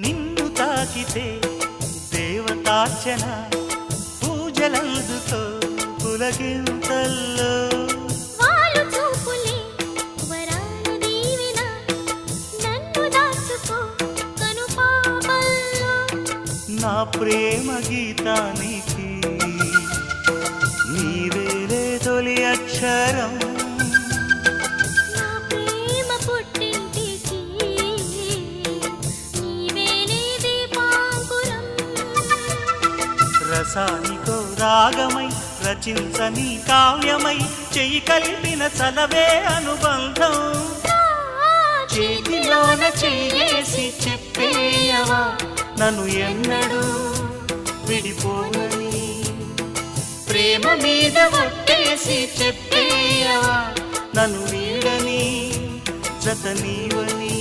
నిన్ను తాకితే దేవతార్చన పూజలందుకో పులకింతల్లో వాళ్ళు చూపులే వరాలు దీవెన నన్ను దాచుకో కనుపాపల్లో నా ప్రేమ గీతానికి నీవేలే తొలి అక్షరం నా ప్రేమ పుట్టింటికి నీవేలే దీపాంకురం రసానికో రాగమై రచించని కావ్యమై చెయ్యి కలిపిన చలవే అనుబంధం చేతిలోన చేసి చెప్పేయవా నన్ను ఎన్నడూ విడిపోనని ప్రేమ మీద ఒట్టేసి చెప్పేయవా నన్ను వీడని జత నీవని